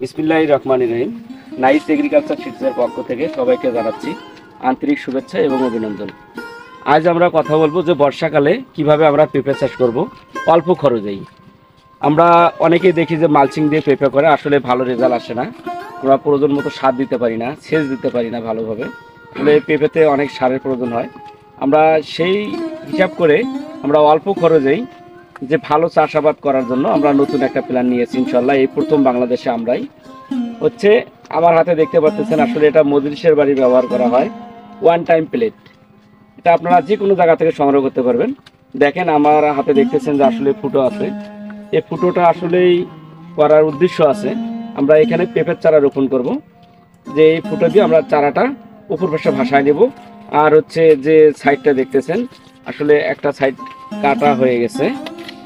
বিসমিল্লাহির রহমানির রহিম। Nice agriculture সিডসের পক্ষ থেকে সবাইকে জানাচ্ছি আন্তরিক শুভেচ্ছা এবং অভিনন্দন। আজ আমরা কথা বলবো যে বর্ষাকালে কিভাবে আমরা পেঁপে চাষ করব অল্প খরচেই। আমরা অনেকেই দেখি যে মালচিং দিয়ে পেঁপে করে, আসলে ভালো রেজাল্ট আসে না। আমরা প্রয়োজন মতো সার দিতে পারি না, সেচ দিতে পারি না ভালোভাবে, আসলে পেঁপেতে অনেক সারের প্রয়োজন হয়। আমরা সেই হিসাব করে আমরা অল্প খরচেই যে ভালো চাষাবাদ করার জন্য আমরা নতুন একটা প্ল্যান নিয়েছি ইনশাল্লাহ। এই প্রথম বাংলাদেশে আমরাই হচ্ছে, আমার হাতে দেখতে পাচ্ছেন, আসলে এটা মজলিসের বাড়ি ব্যবহার করা হয় ওয়ান টাইম প্লেট। এটা আপনারা যে কোনো জায়গা থেকে সংগ্রহ করতে পারবেন। দেখেন আমার হাতে দেখতেছেন যে আসলে ফুটো আছে। এই ফুটোটা আসলেই করার উদ্দেশ্য আছে, আমরা এখানে পেঁপের চারা রোপণ করব। যে এই ফুটো দিয়ে আমরা চারাটা উপর পাশে ভাসায় নেব। আর হচ্ছে যে সাইডটা দেখতেছেন, আসলে একটা সাইড কাটা হয়ে গেছে,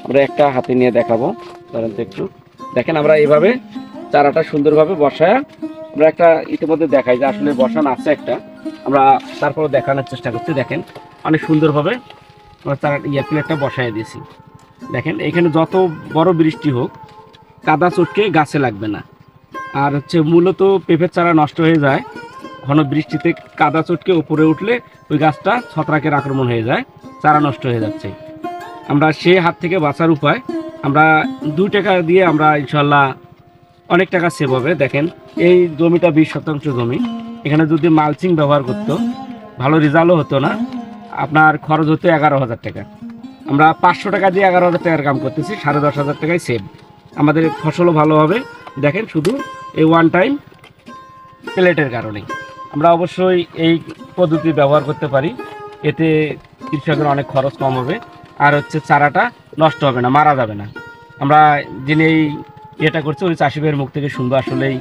আমরা একটা হাতে নিয়ে দেখাবো। ধরেন তো একটু দেখেন, আমরা এইভাবে চারাটা সুন্দরভাবে বসায় আমরা একটা ইতিমধ্যে দেখাই যে আসলে বসানো আছে একটা, আমরা তারপরে দেখানোর চেষ্টা করছি। দেখেন অনেক সুন্দরভাবে আমরা চারা প্লেটটা বসায় দিয়েছি। দেখেন এখানে যত বড় বৃষ্টি হোক কাদা চটকে গাছে লাগবে না। আর হচ্ছে মূলত পেঁপের চারা নষ্ট হয়ে যায় ঘন বৃষ্টিতে, কাদা চটকে উপরে উঠলে ওই গাছটা ছত্রাকের আক্রমণ হয়ে যায়, চারা নষ্ট হয়ে যাচ্ছে। আমরা সেই হাত থেকে বাঁচার উপায়, আমরা 2 টাকা দিয়ে আমরা ইনশাল্লাহ অনেক টাকা সেভ হবে। দেখেন এই জমিটা 20% জমি, এখানে যদি মালচিং ব্যবহার করতো ভালো রেজাল্টও হতো না, আপনার খরচ হতো 11,000 টাকা। আমরা 500 টাকা দিয়ে 11,000 টাকার কাম করতেছি, 10,500 টাকায় সেভ, আমাদের ফসলও ভালো হবে। দেখেন শুধু এই ওয়ান টাইম প্লেটের কারণেই আমরা অবশ্যই এই পদ্ধতি ব্যবহার করতে পারি, এতে কৃষকের অনেক খরচ কম হবে। আর হচ্ছে চারাটা নষ্ট হবে না, মারা যাবে না। আমরা যিনি এই এটা করছে ওই চাষি ভাইয়ের মুখ থেকে শুনবো আসলেই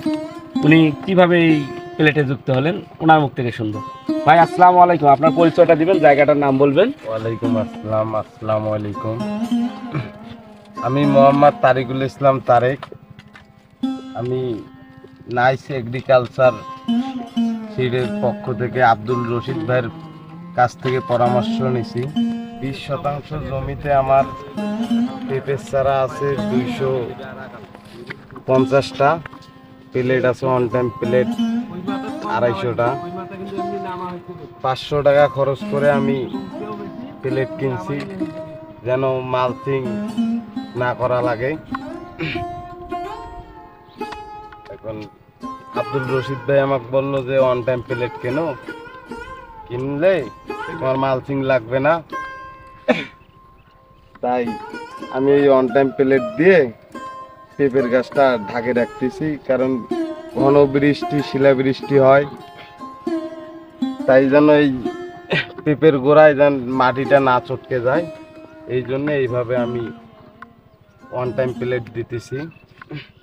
উনি কীভাবে এই প্লেটে যুক্ত হলেন, ওনার মুখ থেকে শুনবো। ভাই আসসালামু আলাইকুম, আপনার পরিচয়টা দিবেন, জায়গাটার নাম বলবেন। ওয়ালাইকুম আসসালাম। আসসালামু আলাইকুম। আমি মোহাম্মদ তারিকুল ইসলাম তারেক। আমি নাইস এগ্রিকালচার সিডের পক্ষ থেকে আব্দুল রশিদ ভাইয়ের কাছ থেকে পরামর্শ নিছি। 20% জমিতে আমার পেঁপের চারা আছে 250টা, প্লেট আছে অন টাইম প্লেট 250টা। 500 টাকা খরচ করে আমি প্লেট কিনছি যেন মালচিং না করা লাগে। এখন আব্দুল রশিদ ভাই আমাকে বললো যে অন টাইম প্লেট কেন, কিনলে তোমার মালচিং লাগবে না। তাই আমি এই অন টাইম প্লেট দিয়ে পেঁপের গাছটা ঢাকে রাখতেছি, কারণ ঘন বৃষ্টি শিলা বৃষ্টি হয়, তাই যেন এই পেঁপের গোড়ায় যেন মাটিটা না চটকে যায়, এই জন্য এইভাবে আমি ওয়ান টাইম প্লেট দিতেছি।